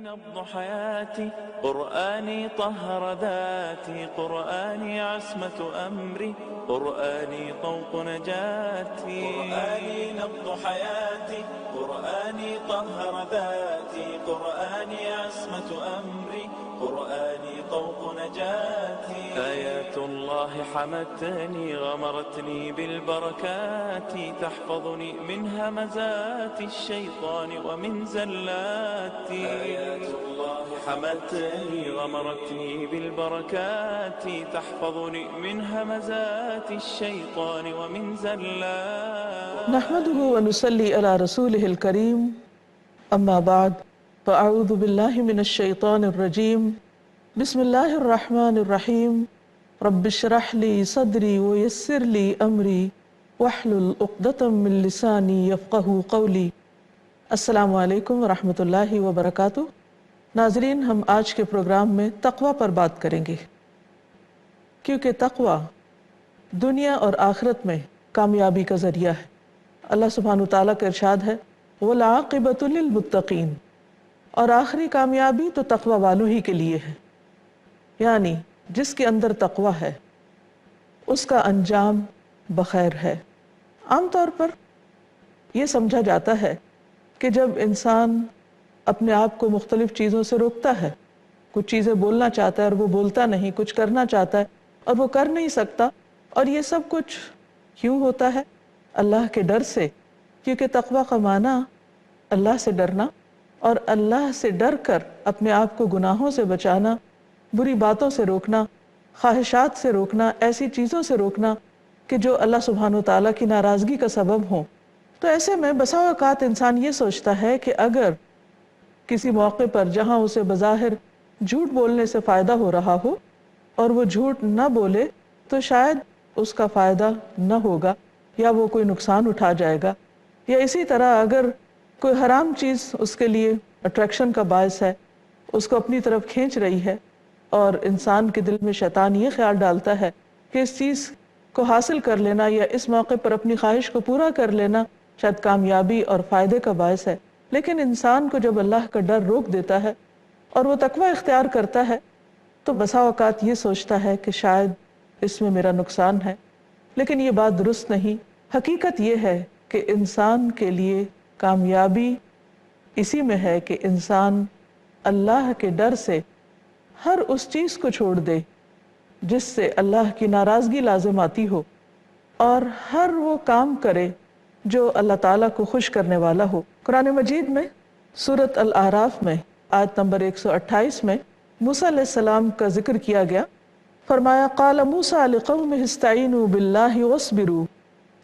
نبض حياتي قرآني طهر ذاتي قرآني عصمة أمري قرآني طوق نجاتي قرآني نبض حياتي قرآني طهر ذاتي قرآني عصمة أمري قرآني طوق نجاتي آيات الله حمتني غمرتني بالبركات تحفظني من همزات الشيطان ومن زلاتي آيات الله حمتني غمرتني بالبركات تحفظني من همزات الشيطان ومن زلاتي نحمده ونصلي على رسوله الكريم أما بعد فأعوذ بالله من الشيطان الرجيم بسم الله الرحمن الرحيم رب اشرح لي صدري ويسر لي أمري واحلل عقدة من لساني يفقهوا قولي۔ السلام علیکم ورحمۃ اللہ وبرکاتہ۔ ناظرین، ہم آج کے پروگرام میں تقوی پر بات کریں گے، کیونکہ تقوی دنیا اور آخرت میں کامیابی کا ذریعہ ہے۔ اللہ سبحانہ تعالیٰ کا ارشاد ہے وَالْعَاقِبَةُ لِلْمُتَّقِينَ، اور آخری کامیابی تو تقوی والوں ہی کے لیے ہے، یعنی جس کے اندر تقوی ہے اس کا انجام بخیر ہے۔ عام طور پر یہ سمجھا جاتا ہے کہ جب انسان اپنے آپ کو مختلف چیزوں سے روکتا ہے، کچھ چیزیں بولنا چاہتا ہے اور وہ بولتا نہیں، کچھ کرنا چاہتا ہے اور وہ کر نہیں سکتا، اور یہ سب کچھ کیوں ہوتا ہے؟ اللہ کے ڈر سے، کیونکہ تقوی کا معنی اللہ سے ڈرنا، اور اللہ سے ڈر کر اپنے آپ کو گناہوں سے بچانا، بری باتوں سے روکنا، خواہشات سے روکنا، ایسی چیزوں سے روکنا کہ جو اللہ سبحانہ وتعالیٰ کی ناراضگی کا سبب ہوں۔ تو ایسے میں بسا اوقات انسان یہ سوچتا ہے کہ اگر کسی موقع پر جہاں اسے بظاہر جھوٹ بولنے سے فائدہ ہو رہا ہو اور وہ جھوٹ نہ بولے تو شاید اس کا فائدہ نہ ہوگا، یا وہ کوئی نقصان اٹھا جائے گا، یا اسی طرح اگر کوئی حرام چیز اس کے لیے اٹریکشن کا باعث ہے، اس کو اپنی طرف کھینچ رہی ہے، اور انسان کے دل میں شیطان یہ خیال ڈالتا ہے کہ اس چیز کو حاصل کر لینا یا اس موقع پر اپنی خواہش کو پورا کر لینا شاید کامیابی اور فائدے کا باعث ہے۔ لیکن انسان کو جب اللہ کا ڈر روک دیتا ہے اور وہ تقوی اختیار کرتا ہے تو بسا اوقات یہ سوچتا ہے کہ شاید اس میں میرا نقصان ہے، لیکن یہ بات درست نہیں۔ حقیقت یہ ہے کہ انسان کے لیے کامیابی اسی میں ہے کہ انسان اللہ کے ڈر سے ہر اس چیز کو چھوڑ دے جس سے اللہ کی ناراضگی لازم آتی ہو، اور ہر وہ کام کرے جو اللہ تعالیٰ کو خوش کرنے والا ہو۔ قرآن مجید میں سورۃ الاعراف میں آیت نمبر 128 میں موسیٰ علیہ السلام کا ذکر کیا گیا۔ فرمایا قال موسیٰ لقومہ استعینوا باللہ واصبروا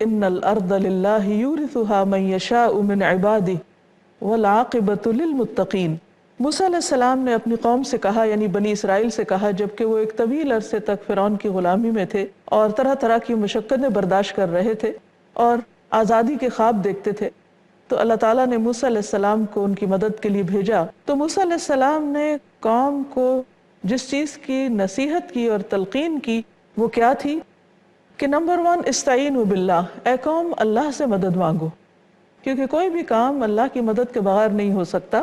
ان الارض للہ یورثها من یشاء من عبادہ والعاقبۃ للمتقین۔ موسیٰ علیہ السلام نے اپنی قوم سے کہا، یعنی بنی اسرائیل سے کہا، جبکہ وہ ایک طویل عرصے تک فرعون کی غلامی میں تھے اور طرح طرح کی مشقتیں برداشت کر رہے تھے اور آزادی کے خواب دیکھتے تھے، تو اللہ تعالیٰ نے موسیٰ علیہ السلام کو ان کی مدد کے لیے بھیجا۔ تو موسیٰ علیہ السلام نے قوم کو جس چیز کی نصیحت کی اور تلقین کی وہ کیا تھی کہ نمبر 1 استعینوا باللہ، اے قوم اللہ سے مدد مانگو، کیونکہ کوئی بھی کام اللہ کی مدد کے بغیر نہیں ہو سکتا۔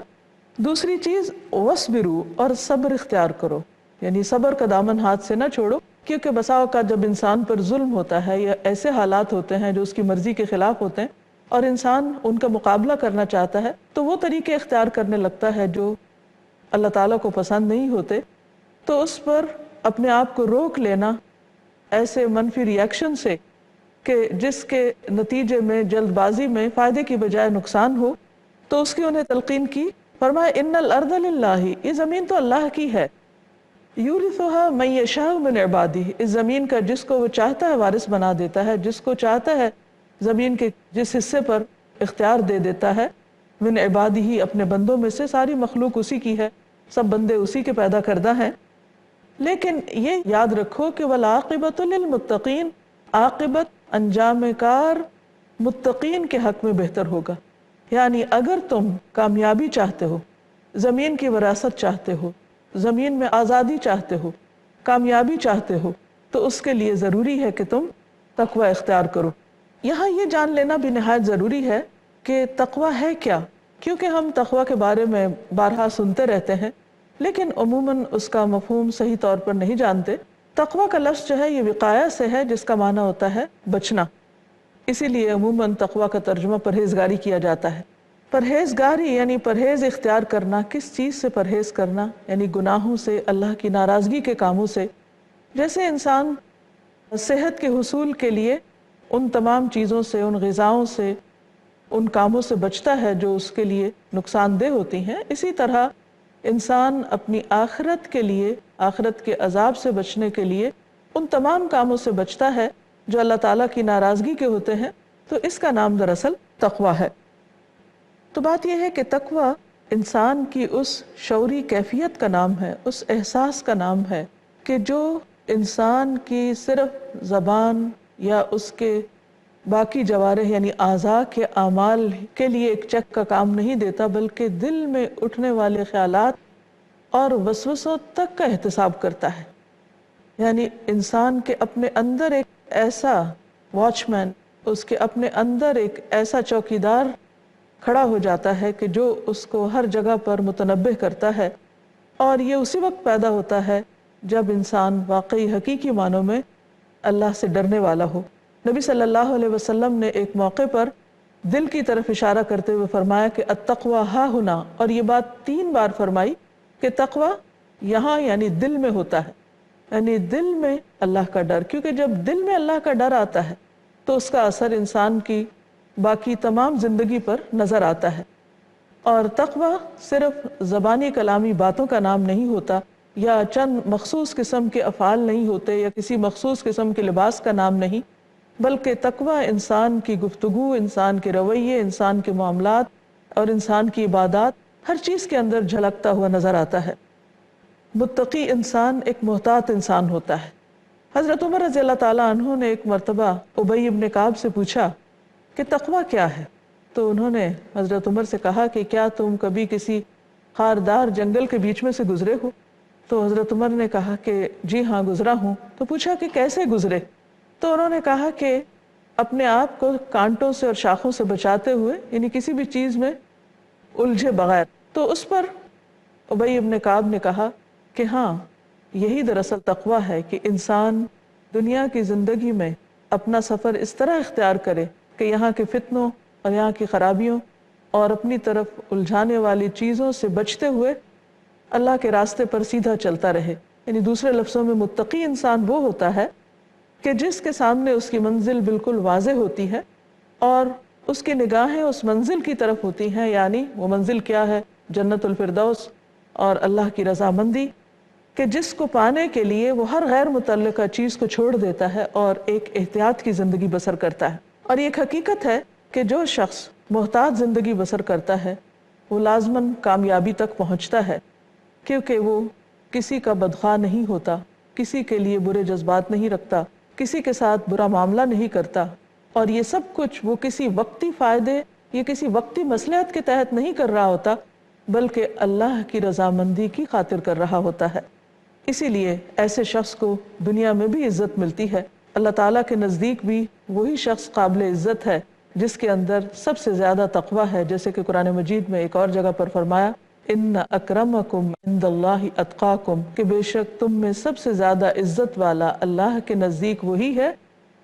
دوسری چیز وَاصْبِرُوا، اور صبر اختیار کرو، یعنی صبر کا دامن ہاتھ سے نہ چھوڑو، کیونکہ بسا اوقات جب انسان پر ظلم ہوتا ہے یا ایسے حالات ہوتے ہیں جو اس کی مرضی کے خلاف ہوتے ہیں اور انسان ان کا مقابلہ کرنا چاہتا ہے تو وہ طریقے اختیار کرنے لگتا ہے جو اللہ تعالیٰ کو پسند نہیں ہوتے، تو اس پر اپنے آپ کو روک لینا ایسے منفی ری ایکشن سے کہ جس کے نتیجے میں جلد بازی میں فائدے کی بجائے نقصان ہو، تو اس کی انہیں تلقین کی۔ فرمایا ان الارض للہ، یہ زمین تو اللہ کی ہے، یورثها من یشاء من عبادہ، اس زمین کا جس کو وہ چاہتا ہے وارث بنا دیتا ہے، جس کو چاہتا ہے زمین کے جس حصے پر اختیار دے دیتا ہے، من عبادہ، اپنے بندوں میں سے، ساری مخلوق اسی کی ہے، سب بندے اسی کے پیدا کردہ ہیں۔ لیکن یہ یاد رکھو کہ والعاقبۃ للمتقین، عاقبت انجام کار متقین کے حق میں بہتر ہوگا۔ یعنی اگر تم کامیابی چاہتے ہو، زمین کی وراثت چاہتے ہو، زمین میں آزادی چاہتے ہو، کامیابی چاہتے ہو، تو اس کے لیے ضروری ہے کہ تم تقوی اختیار کرو۔ یہاں یہ جان لینا بھی نہایت ضروری ہے کہ تقوی ہے کیا، کیونکہ ہم تقویٰ کے بارے میں بارہا سنتے رہتے ہیں لیکن عموماً اس کا مفہوم صحیح طور پر نہیں جانتے۔ تقویٰ کا لفظ جو ہے یہ وقایہ سے ہے، جس کا معنی ہوتا ہے بچنا، اسی لیے عموماً تقویٰ کا ترجمہ پرہیزگاری کیا جاتا ہے۔ پرہیزگاری یعنی پرہیز اختیار کرنا، کس چیز سے پرہیز کرنا؟ یعنی گناہوں سے، اللہ کی ناراضگی کے کاموں سے۔ جیسے انسان صحت کے حصول کے لیے ان تمام چیزوں سے، ان غذاؤں سے، ان کاموں سے بچتا ہے جو اس کے لیے نقصان دہ ہوتی ہیں، اسی طرح انسان اپنی آخرت کے لیے، آخرت کے عذاب سے بچنے کے لیے ان تمام کاموں سے بچتا ہے جو اللہ تعالیٰ کی ناراضگی کے ہوتے ہیں، تو اس کا نام دراصل تقویٰ ہے۔ تو بات یہ ہے کہ تقویٰ انسان کی اس شعوری کیفیت کا نام ہے، اس احساس کا نام ہے کہ جو انسان کی صرف زبان یا اس کے باقی جوارح یعنی اعضاء کے اعمال کے لیے ایک چیک کا کام نہیں دیتا، بلکہ دل میں اٹھنے والے خیالات اور وسوسوں تک کا احتساب کرتا ہے۔ یعنی انسان کے اپنے اندر ایک ایسا واچ مین، اس کے اپنے اندر ایک ایسا چوکیدار کھڑا ہو جاتا ہے کہ جو اس کو ہر جگہ پر متنبہ کرتا ہے، اور یہ اسی وقت پیدا ہوتا ہے جب انسان واقعی حقیقی معنوں میں اللہ سے ڈرنے والا ہو۔ نبی صلی اللہ علیہ وسلم نے ایک موقع پر دل کی طرف اشارہ کرتے ہوئے فرمایا کہ التقویٰ ہا ہنا، اور یہ بات 3 بار فرمائی کہ تقویٰ یہاں یعنی دل میں ہوتا ہے، یعنی دل میں اللہ کا ڈر، کیونکہ جب دل میں اللہ کا ڈر آتا ہے تو اس کا اثر انسان کی باقی تمام زندگی پر نظر آتا ہے۔ اور تقویٰ صرف زبانی کلامی باتوں کا نام نہیں ہوتا، یا چند مخصوص قسم کے افعال نہیں ہوتے، یا کسی مخصوص قسم کے لباس کا نام نہیں، بلکہ تقویٰ انسان کی گفتگو، انسان کے رویے، انسان کے معاملات اور انسان کی عبادات، ہر چیز کے اندر جھلکتا ہوا نظر آتا ہے۔ متقی انسان ایک محتاط انسان ہوتا ہے۔ حضرت عمر رضی اللہ تعالیٰ عنہ نے ایک مرتبہ ابی بن کعب سے پوچھا کہ تقویٰ کیا ہے؟ تو انہوں نے حضرت عمر سے کہا کہ کیا تم کبھی کسی خاردار جنگل کے بیچ میں سے گزرے ہو؟ تو حضرت عمر نے کہا کہ جی ہاں گزرا ہوں۔ تو پوچھا کہ کیسے گزرے؟ تو انہوں نے کہا کہ اپنے آپ کو کانٹوں سے اور شاخوں سے بچاتے ہوئے، یعنی کسی بھی چیز میں الجھے بغیر۔ تو اس پر ابی بن کعب نے کہا کہ ہاں، یہی دراصل تقویٰ ہے کہ انسان دنیا کی زندگی میں اپنا سفر اس طرح اختیار کرے کہ یہاں کے فتنوں اور یہاں کی خرابیوں اور اپنی طرف الجھانے والی چیزوں سے بچتے ہوئے اللہ کے راستے پر سیدھا چلتا رہے۔ یعنی دوسرے لفظوں میں متقی انسان وہ ہوتا ہے کہ جس کے سامنے اس کی منزل بالکل واضح ہوتی ہے اور اس کی نگاہیں اس منزل کی طرف ہوتی ہیں، یعنی وہ منزل کیا ہے؟ جنت الفردوس اور اللہ کی رضامندی، کہ جس کو پانے کے لیے وہ ہر غیر متعلقہ چیز کو چھوڑ دیتا ہے اور ایک احتیاط کی زندگی بسر کرتا ہے۔ اور یہ ایک حقیقت ہے کہ جو شخص محتاط زندگی بسر کرتا ہے وہ لازماً کامیابی تک پہنچتا ہے، کیونکہ وہ کسی کا بدخواہ نہیں ہوتا، کسی کے لیے برے جذبات نہیں رکھتا، کسی کے ساتھ برا معاملہ نہیں کرتا، اور یہ سب کچھ وہ کسی وقتی فائدے یا کسی وقتی مصلحت کے تحت نہیں کر رہا ہوتا، بلکہ اللہ کی رضامندی کی خاطر کر رہا ہوتا ہے۔ اسی لیے ایسے شخص کو دنیا میں بھی عزت ملتی ہے، اللہ تعالیٰ کے نزدیک بھی وہی شخص قابل عزت ہے جس کے اندر سب سے زیادہ تقویٰ ہے، جیسے کہ قرآن مجید میں ایک اور جگہ پر فرمایا ان اکرمکم عند اللہ اتقاکم، کہ بے شک تم میں سب سے زیادہ عزت والا اللہ کے نزدیک وہی ہے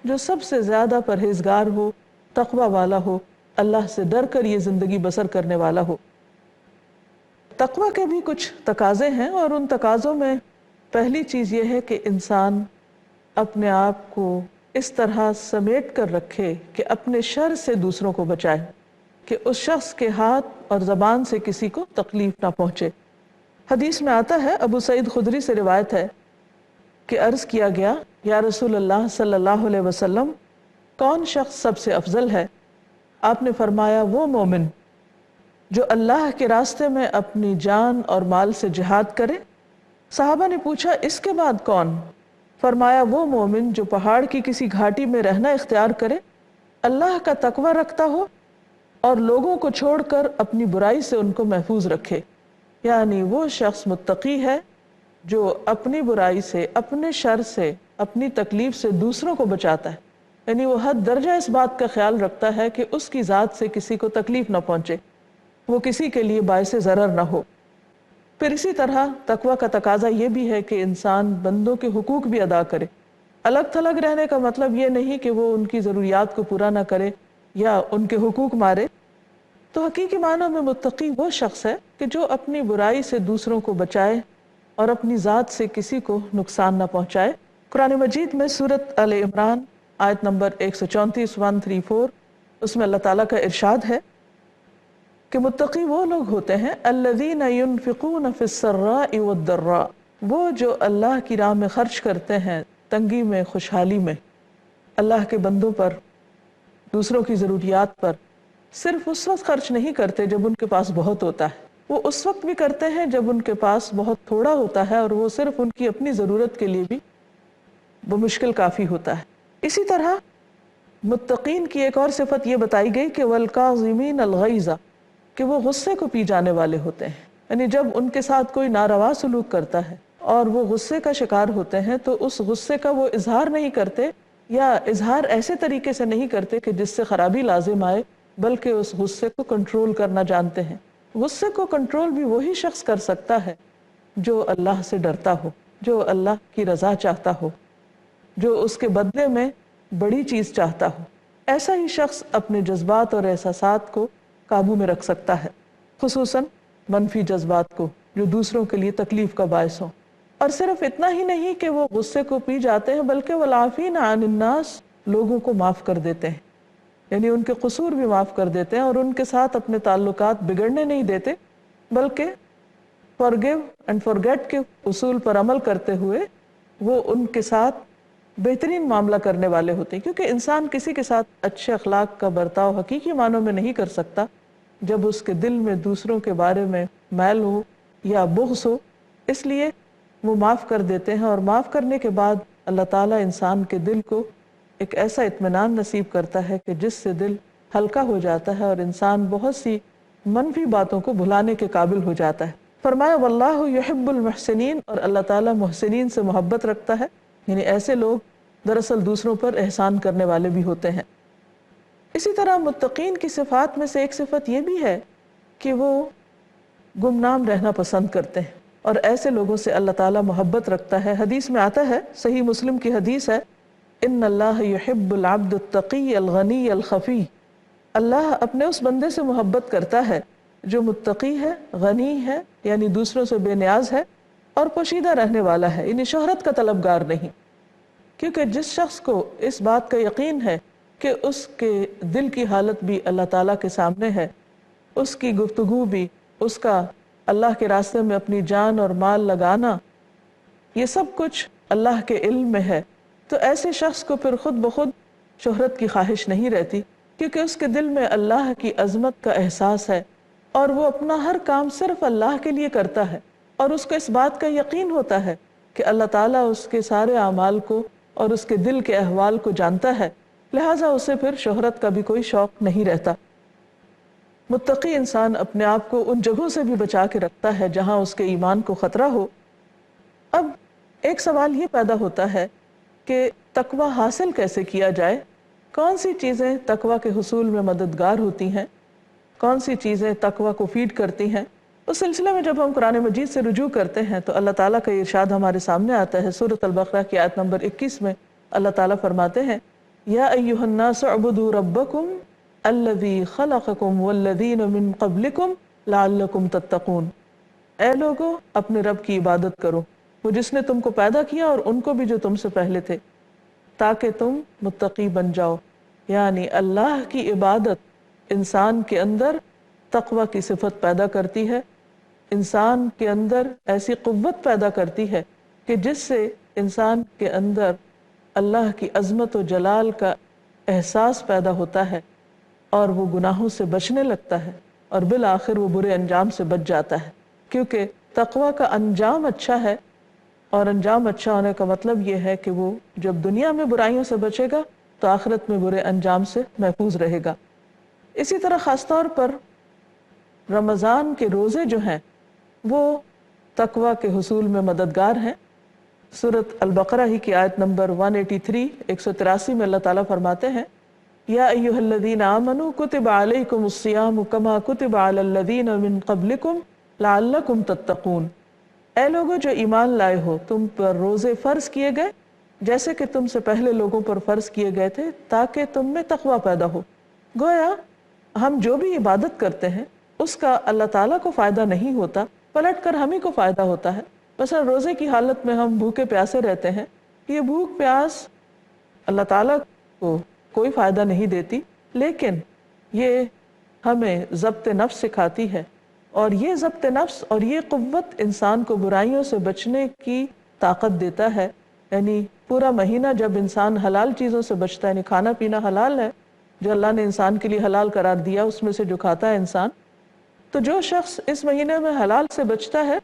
جو سب سے زیادہ پرہیزگار ہو، تقویٰ والا ہو، اللہ سے ڈر کر یہ زندگی بسر کرنے والا ہو۔ تقویٰ کے بھی کچھ تقاضے ہیں، اور ان تقاضوں میں پہلی چیز یہ ہے کہ انسان اپنے آپ کو اس طرح سمیٹ کر رکھے کہ اپنے شر سے دوسروں کو بچائے، کہ اس شخص کے ہاتھ اور زبان سے کسی کو تکلیف نہ پہنچے۔ حدیث میں آتا ہے، ابو سعید خدری سے روایت ہے کہ عرض کیا گیا یا رسول اللہ صلی اللہ علیہ وسلم، کون شخص سب سے افضل ہے؟ آپ نے فرمایا وہ مومن جو اللہ کے راستے میں اپنی جان اور مال سے جہاد کرے۔ صحابہ نے پوچھا اس کے بعد کون؟ فرمایا وہ مومن جو پہاڑ کی کسی گھاٹی میں رہنا اختیار کرے، اللہ کا تقوی رکھتا ہو اور لوگوں کو چھوڑ کر اپنی برائی سے ان کو محفوظ رکھے۔ یعنی وہ شخص متقی ہے جو اپنی برائی سے، اپنے شر سے، اپنی تکلیف سے دوسروں کو بچاتا ہے، یعنی وہ حد درجہ اس بات کا خیال رکھتا ہے کہ اس کی ذات سے کسی کو تکلیف نہ پہنچے۔ وہ کسی کے لیے باعث ضرر نہ ہو۔ پھر اسی طرح تقویٰ کا تقاضا یہ بھی ہے کہ انسان بندوں کے حقوق بھی ادا کرے۔ الگ تھلگ رہنے کا مطلب یہ نہیں کہ وہ ان کی ضروریات کو پورا نہ کرے یا ان کے حقوق مارے۔ تو حقیقی معنی میں متقی وہ شخص ہے کہ جو اپنی برائی سے دوسروں کو بچائے اور اپنی ذات سے کسی کو نقصان نہ پہنچائے۔ قرآن مجید میں سورۃ آل عمران آیت نمبر 134 134 اس میں اللہ تعالیٰ کا ارشاد ہے کہ متقی وہ لوگ ہوتے ہیں الذین ينفقون فی السراء والضراء، وہ جو اللہ کی راہ میں خرچ کرتے ہیں تنگی میں خوشحالی میں، اللہ کے بندوں پر، دوسروں کی ضروریات پر صرف اس وقت خرچ نہیں کرتے جب ان کے پاس بہت ہوتا ہے، وہ اس وقت بھی کرتے ہیں جب ان کے پاس بہت تھوڑا ہوتا ہے اور وہ صرف ان کی اپنی ضرورت کے لیے بھی بمشکل کافی ہوتا ہے۔ اسی طرح متقین کی ایک اور صفت یہ بتائی گئی کہ والکاظمین الغیظ، کہ وہ غصے کو پی جانے والے ہوتے ہیں، یعنی جب ان کے ساتھ کوئی ناروا سلوک کرتا ہے اور وہ غصے کا شکار ہوتے ہیں تو اس غصے کا وہ اظہار نہیں کرتے، یا اظہار ایسے طریقے سے نہیں کرتے کہ جس سے خرابی لازم آئے، بلکہ اس غصے کو کنٹرول کرنا جانتے ہیں۔ غصے کو کنٹرول بھی وہی شخص کر سکتا ہے جو اللہ سے ڈرتا ہو، جو اللہ کی رضا چاہتا ہو، جو اس کے بدلے میں بڑی چیز چاہتا ہو۔ ایسا ہی شخص اپنے جذبات اور احساسات کو قابو میں رکھ سکتا ہے، خصوصاً منفی جذبات کو جو دوسروں کے لیے تکلیف کا باعث ہو۔ اور صرف اتنا ہی نہیں کہ وہ غصے کو پی جاتے ہیں بلکہ والعافین عن الناس، لوگوں کو معاف کر دیتے ہیں، یعنی ان کے قصور بھی معاف کر دیتے ہیں اور ان کے ساتھ اپنے تعلقات بگڑنے نہیں دیتے، بلکہ forgive and forget کے اصول پر عمل کرتے ہوئے وہ ان کے ساتھ بہترین معاملہ کرنے والے ہوتے ہیں، کیونکہ انسان کسی کے ساتھ اچھے اخلاق کا برتاؤ حقیقی معنوں میں نہیں کر سکتا جب اس کے دل میں دوسروں کے بارے میں میل ہو یا بغض ہو۔ اس لیے وہ معاف کر دیتے ہیں، اور معاف کرنے کے بعد اللہ تعالیٰ انسان کے دل کو ایک ایسا اطمینان نصیب کرتا ہے کہ جس سے دل ہلکا ہو جاتا ہے اور انسان بہت سی منفی باتوں کو بھلانے کے قابل ہو جاتا ہے۔ فرمایا واللہ یحب المحسنین، اور اللہ تعالیٰ محسنین سے محبت رکھتا ہے، یعنی ایسے لوگ دراصل دوسروں پر احسان کرنے والے بھی ہوتے ہیں۔ اسی طرح متقین کی صفات میں سے ایک صفت یہ بھی ہے کہ وہ گمنام رہنا پسند کرتے ہیں، اور ایسے لوگوں سے اللہ تعالیٰ محبت رکھتا ہے۔ حدیث میں آتا ہے، صحیح مسلم کی حدیث ہے، ان اللہ یحب العبد التقی الغنی الخفی، اللہ اپنے اس بندے سے محبت کرتا ہے جو متقی ہے، غنی ہے یعنی دوسروں سے بے نیاز ہے، اور پوشیدہ رہنے والا ہے یعنی شہرت کا طلبگار نہیں، کیونکہ جس شخص کو اس بات کا یقین ہے کہ اس کے دل کی حالت بھی اللہ تعالیٰ کے سامنے ہے، اس کی گفتگو بھی، اس کا اللہ کے راستے میں اپنی جان اور مال لگانا، یہ سب کچھ اللہ کے علم میں ہے، تو ایسے شخص کو پھر خود بخود شہرت کی خواہش نہیں رہتی، کیونکہ اس کے دل میں اللہ کی عظمت کا احساس ہے اور وہ اپنا ہر کام صرف اللہ کے لیے کرتا ہے، اور اس کو اس بات کا یقین ہوتا ہے کہ اللہ تعالیٰ اس کے سارے اعمال کو اور اس کے دل کے احوال کو جانتا ہے، لہٰذا اسے پھر شہرت کا بھی کوئی شوق نہیں رہتا۔ متقی انسان اپنے آپ کو ان جگہوں سے بھی بچا کے رکھتا ہے جہاں اس کے ایمان کو خطرہ ہو۔ اب ایک سوال یہ پیدا ہوتا ہے کہ تقویٰ حاصل کیسے کیا جائے، کون سی چیزیں تقویٰ کے حصول میں مددگار ہوتی ہیں، کون سی چیزیں تقویٰ کو فیڈ کرتی ہیں۔ اس سلسلے میں جب ہم قرآن مجید سے رجوع کرتے ہیں تو اللہ تعالیٰ کا ارشاد ہمارے سامنے آتا ہے۔ سورۃ البقرہ کی آیت نمبر 21 میں اللہ تعالیٰ فرماتے ہیں، یا ایھا الناس اعبدوا ربکم الذی خلقکم والذین من قبلکم لعلکم تتقون، اے لوگو اپنے رب کی عبادت کرو، وہ جس نے تم کو پیدا کیا اور ان کو بھی جو تم سے پہلے تھے، تاکہ تم متقی بن جاؤ۔ یعنی اللہ کی عبادت انسان کے اندر تقویٰ کی صفت پیدا کرتی ہے، انسان کے اندر ایسی قوت پیدا کرتی ہے کہ جس سے انسان کے اندر اللہ کی عظمت و جلال کا احساس پیدا ہوتا ہے اور وہ گناہوں سے بچنے لگتا ہے، اور بالآخر وہ برے انجام سے بچ جاتا ہے، کیونکہ تقویٰ کا انجام اچھا ہے، اور انجام اچھا ہونے کا مطلب یہ ہے کہ وہ جب دنیا میں برائیوں سے بچے گا تو آخرت میں برے انجام سے محفوظ رہے گا۔ اسی طرح خاص طور پر رمضان کے روزے جو ہیں وہ تقویٰ کے حصول میں مددگار ہیں۔ سورۃ البقرہ ہی کی آیت نمبر 183 183 میں اللہ تعالیٰ فرماتے ہیں، یا ایھا الذین آمنوا کتب علیکم الصیام کما کتب علی الذین من قبلکم لعلکم تتقون، اے لوگو جو ایمان لائے ہو، تم پر روزے فرض کیے گئے جیسے کہ تم سے پہلے لوگوں پر فرض کیے گئے تھے تاکہ تم میں تقوی پیدا ہو۔ گویا ہم جو بھی عبادت کرتے ہیں اس کا اللہ تعالیٰ کو فائدہ نہیں ہوتا، پلٹ کر ہم ہی کو فائدہ ہوتا ہے۔ مثلا روزے کی حالت میں ہم بھوکے پیاسے رہتے ہیں، یہ بھوک پیاس اللہ تعالیٰ کو کوئی فائدہ نہیں دیتی، لیکن یہ ہمیں ضبط نفس سکھاتی ہے، اور یہ ضبط نفس اور یہ قوت انسان کو برائیوں سے بچنے کی طاقت دیتا ہے۔ یعنی پورا مہینہ جب انسان حلال چیزوں سے بچتا ہے، یعنی کھانا پینا حلال ہے جو اللہ نے انسان کے لیے حلال قرار دیا، اس میں سے جو کھاتا ہے انسان، تو جو شخص اس مہینے میں حلال سے بچتا ہے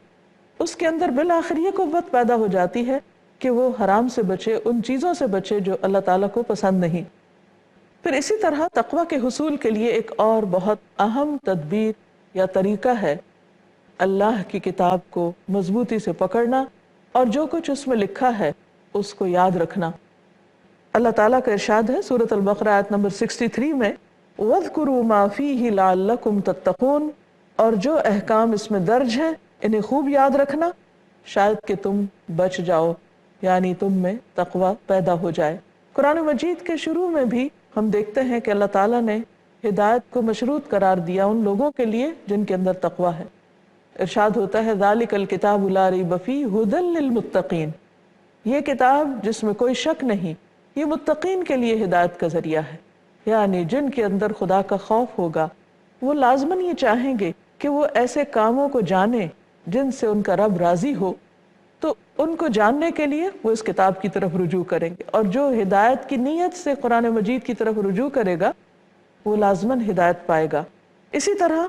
اس کے اندر بالآخر یہ قوت پیدا ہو جاتی ہے کہ وہ حرام سے بچے، ان چیزوں سے بچے جو اللہ تعالیٰ کو پسند نہیں۔ پھر اسی طرح تقویٰ کے حصول کے لیے ایک اور بہت اہم تدبیر یا طریقہ ہے اللہ کی کتاب کو مضبوطی سے پکڑنا اور جو کچھ اس میں لکھا ہے اس کو یاد رکھنا۔ اللہ تعالیٰ کا ارشاد ہے سورۃ البقرہ آیت نمبر 63 میں، وَاذْكُرُوا مَا فِيهِ لَعَلَّكُمْ تَتَّقُونَ، اور جو احکام اس میں درج ہیں انہیں خوب یاد رکھنا شاید کہ تم بچ جاؤ، یعنی تم میں تقوی پیدا ہو جائے۔ قرآن مجید کے شروع میں بھی ہم دیکھتے ہیں کہ اللہ تعالیٰ نے ہدایت کو مشروط قرار دیا ان لوگوں کے لیے جن کے اندر تقوی ہے۔ ارشاد ہوتا ہے ذَلِكَ الْكِتَابُ لَا رَيْبَ فِيهِ هُدًى لِّلْمُتَّقِينَ، یہ کتاب جس میں کوئی شک نہیں، یہ متقین کے لیے ہدایت کا ذریعہ ہے، یعنی جن کے اندر خدا کا خوف ہوگا وہ لازماً یہ چاہیں گے کہ وہ ایسے کاموں کو جانیں جن سے ان کا رب راضی ہو، تو ان کو جاننے کے لیے وہ اس کتاب کی طرف رجوع کریں گے، اور جو ہدایت کی نیت سے قرآن مجید کی طرف رجوع کرے گا وہ لازماً ہدایت پائے گا۔ اسی طرح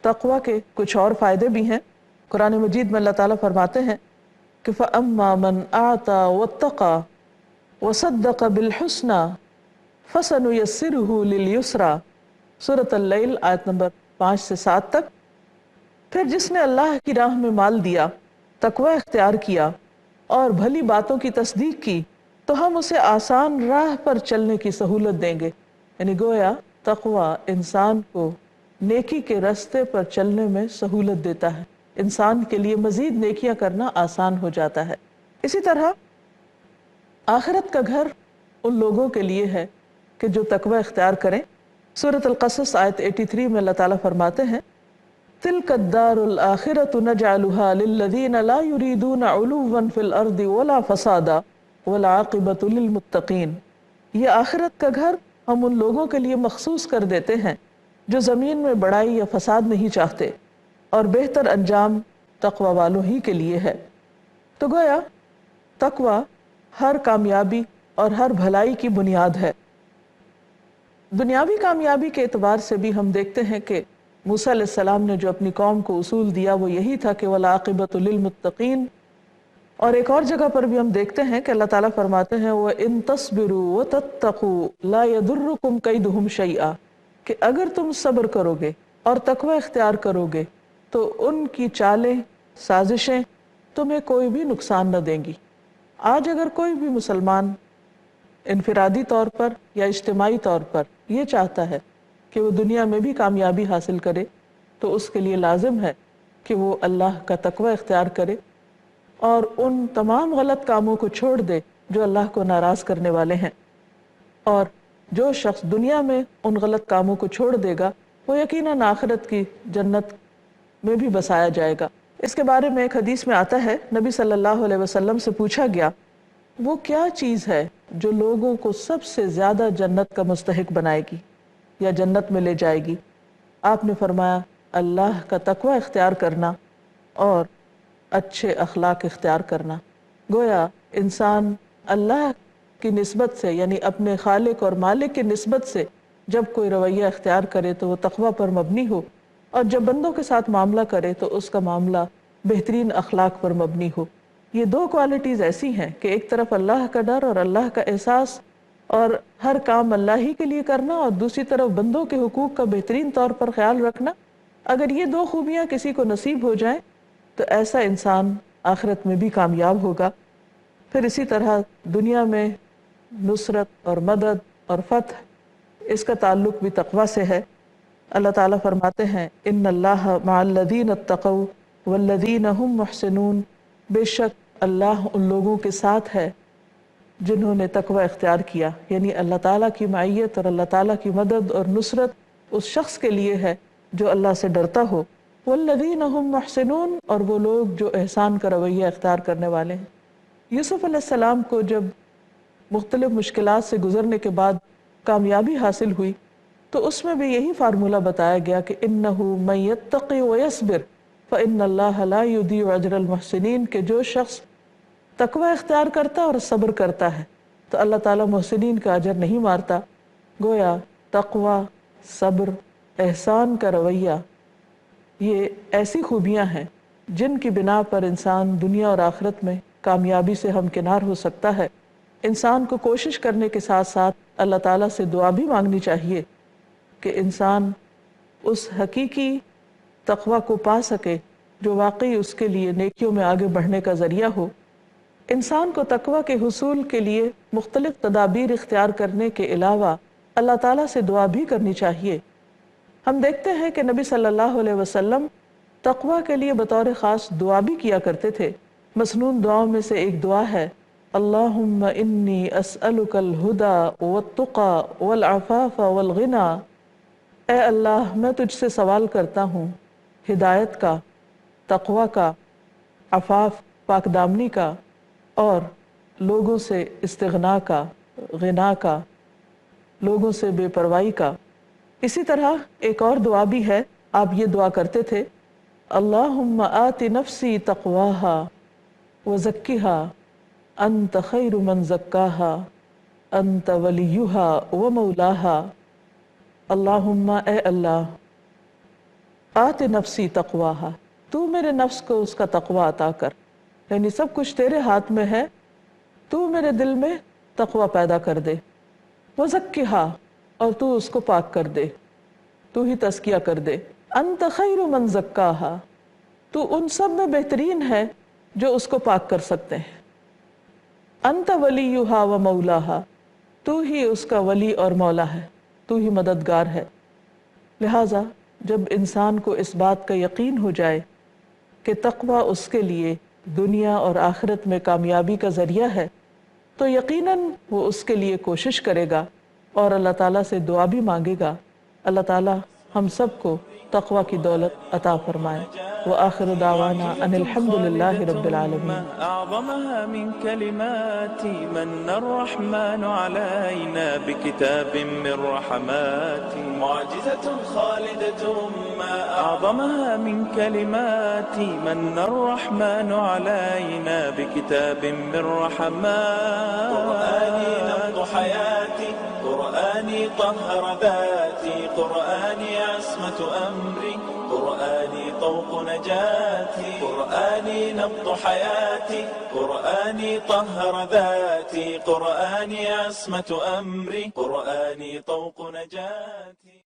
تقوی کے کچھ اور فائدے بھی ہیں۔ قرآن مجید میں اللہ تعالیٰ فرماتے ہیں کہ فَأَمَّا مَنْ أَعْطَى وَاتَّقَى وَصَدَّقَ بِالْحُسْنَى فَسَنُيَسِّرُهُ لِلْيُسْرَى، سورۃ اللیل آیت نمبر 5 سے 7 تک۔ پھر جس نے اللہ کی راہ میں مال دیا، تقوی اختیار کیا اور بھلی باتوں کی تصدیق کی تو ہم اسے آسان راہ پر چلنے کی سہولت دیں گے۔ یعنی گویا تقوی انسان کو نیکی کے راستے پر چلنے میں سہولت دیتا ہے، انسان کے لیے مزید نیکیاں کرنا آسان ہو جاتا ہے۔ اسی طرح آخرت کا گھر ان لوگوں کے لیے ہے کہ جو تقوی اختیار کریں۔ سورۃ القصص آیت 83 میں اللہ تعالیٰ فرماتے ہیں تِلْكَ الدَّارُ الْآخِرَةُ نَجْعَلُهَا لِلَّذِينَ لَا يُرِيدُونَ عُلُوًّا فِي الْأَرْضِ وَلَا فَسَادًا وَالْعَاقِبَةُ لِلْمُتَّقِينَ، یہ آخرت کا گھر ہم ان لوگوں کے لیے مخصوص کر دیتے ہیں جو زمین میں بڑائی یا فساد نہیں چاہتے، اور بہتر انجام تقوی والوں ہی کے لیے ہے۔ تو گویا تقوی ہر کامیابی اور ہر بھلائی کی بنیاد ہے۔ دنیاوی کامیابی کے اعتبار سے بھی ہم دیکھتے ہیں کہ موسیٰ علیہ السلام نے جو اپنی قوم کو اصول دیا وہ یہی تھا کہ وَالْعَاقِبَةُ لِلْمُتَّقِينَ، اور ایک اور جگہ پر بھی ہم دیکھتے ہیں کہ اللہ تعالیٰ فرماتے ہیں وَإِن تَصْبِرُوا وَتَتَّقُوا لَا يَضُرُّكُمْ كَيْدُهُمْ شَيْئًا، کہ اگر تم صبر کرو گے اور تقوی اختیار کرو گے تو ان کی چالیں، سازشیں تمہیں کوئی بھی نقصان نہ دیں گی۔ آج اگر کوئی بھی مسلمان انفرادی طور پر یا اجتماعی طور پر یہ چاہتا ہے کہ وہ دنیا میں بھی کامیابی حاصل کرے تو اس کے لیے لازم ہے کہ وہ اللہ کا تقوی اختیار کرے اور ان تمام غلط کاموں کو چھوڑ دے جو اللہ کو ناراض کرنے والے ہیں۔ اور جو شخص دنیا میں ان غلط کاموں کو چھوڑ دے گا وہ یقیناً آخرت کی جنت میں بھی بسایا جائے گا۔ اس کے بارے میں ایک حدیث میں آتا ہے نبی صلی اللہ علیہ وسلم سے پوچھا گیا وہ کیا چیز ہے جو لوگوں کو سب سے زیادہ جنت کا مستحق بنائے گی یا جنت میں لے جائے گی؟ آپ نے فرمایا اللہ کا تقوی اختیار کرنا اور اچھے اخلاق اختیار کرنا۔ گویا انسان اللہ کی نسبت سے یعنی اپنے خالق اور مالک کی نسبت سے جب کوئی رویہ اختیار کرے تو وہ تقوی پر مبنی ہو، اور جب بندوں کے ساتھ معاملہ کرے تو اس کا معاملہ بہترین اخلاق پر مبنی ہو۔ یہ دو کوالٹیز ایسی ہیں کہ ایک طرف اللہ کا ڈر اور اللہ کا احساس اور ہر کام اللہ ہی کے لیے کرنا، اور دوسری طرف بندوں کے حقوق کا بہترین طور پر خیال رکھنا۔ اگر یہ دو خوبیاں کسی کو نصیب ہو جائیں تو ایسا انسان آخرت میں بھی کامیاب ہوگا۔ پھر اسی طرح دنیا میں نصرت اور مدد اور فتح اس کا تعلق بھی تقوی سے ہے۔ اللہ تعالیٰ فرماتے ہیں ان اللہ مع الذین اتقوا والذین هم محسنون، بے شک اللہ ان لوگوں کے ساتھ ہے جنہوں نے تقوی اختیار کیا، یعنی اللہ تعالیٰ کی معیت اور اللہ تعالیٰ کی مدد اور نصرت اس شخص کے لیے ہے جو اللہ سے ڈرتا ہو۔ والذین هم محسنون، اور وہ لوگ جو احسان کا رویہ اختیار کرنے والے ہیں۔ یوسف علیہ السلام کو جب مختلف مشکلات سے گزرنے کے بعد کامیابی حاصل ہوئی تو اس میں بھی یہی فارمولہ بتایا گیا کہ انہ من یتقی ویصبر فإن اللہ لا یضیع اجر المحسنین، کہ جو شخص تقوی اختیار کرتا اور صبر کرتا ہے تو اللہ تعالیٰ محسنین کا اجر نہیں مارتا۔ گویا تقوی، صبر، احسان کا رویہ، یہ ایسی خوبیاں ہیں جن کی بنا پر انسان دنیا اور آخرت میں کامیابی سے ہمکنار ہو سکتا ہے۔ انسان کو کوشش کرنے کے ساتھ ساتھ اللہ تعالیٰ سے دعا بھی مانگنی چاہیے کہ انسان اس حقیقی تقوی کو پا سکے جو واقعی اس کے لیے نیکیوں میں آگے بڑھنے کا ذریعہ ہو۔ انسان کو تقوی کے حصول کے لیے مختلف تدابیر اختیار کرنے کے علاوہ اللہ تعالیٰ سے دعا بھی کرنی چاہیے۔ ہم دیکھتے ہیں کہ نبی صلی اللہ علیہ وسلم تقوی کے لیے بطور خاص دعا بھی کیا کرتے تھے۔ مسنون دعاؤں میں سے ایک دعا ہے اللہم انی اسألک الہدی والتقی والعفاف والغنی، اے اللہ میں تجھ سے سوال کرتا ہوں ہدایت کا، تقوی کا، عفاف پاک دامنی کا، اور لوگوں سے استغنا کا، غنا کا، لوگوں سے بے پرواہی کا۔ اسی طرح ایک اور دعا بھی ہے، آپ یہ دعا کرتے تھے اللہم آت نفسی تقواہا وزکیہا انت خیر من زکاہا انت ولیہا ومولاہا۔ اللہم اے اللہ آت نفسی تقواہا، تو میرے نفس کو اس کا تقوی عطا کر، یعنی سب کچھ تیرے ہاتھ میں ہے، تو میرے دل میں تقوی پیدا کر دے، وزکیہا، اور تو اس کو پاک کر دے، تو ہی تزکیہ کر دے، انت خیر من زکاہا، تو ان سب میں بہترین ہے جو اس کو پاک کر سکتے ہیں، انت ولیہا و مولاہا، تو ہی اس کا ولی اور مولا ہے، تو ہی مددگار ہے۔ لہٰذا جب انسان کو اس بات کا یقین ہو جائے کہ تقوی اس کے لیے دنیا اور آخرت میں کامیابی کا ذریعہ ہے تو یقیناً وہ اس کے لیے کوشش کرے گا اور اللہ تعالیٰ سے دعا بھی مانگے گا۔ اللہ تعالیٰ ہم سب کو تقوی کی دولت عطا فرمائے۔ وآخر دعوانا ان الحمد للہ رب العالمین۔ أعظمها من كلمات من الرحمن علينا بكتاب من رحمات، معجزة خالدة ما أعظمها من كلمات من الرحمن علينا بكتاب من رحمات، قرآني نبض حياتي، قرآني طهر ذاتي، قرآني عصمة أمري، قرآني طوق نجاتي، قرآني نبض حياتي، قرآني طهر ذاتي، قرآني عصمة أمري، قرآني طوق نجاتي.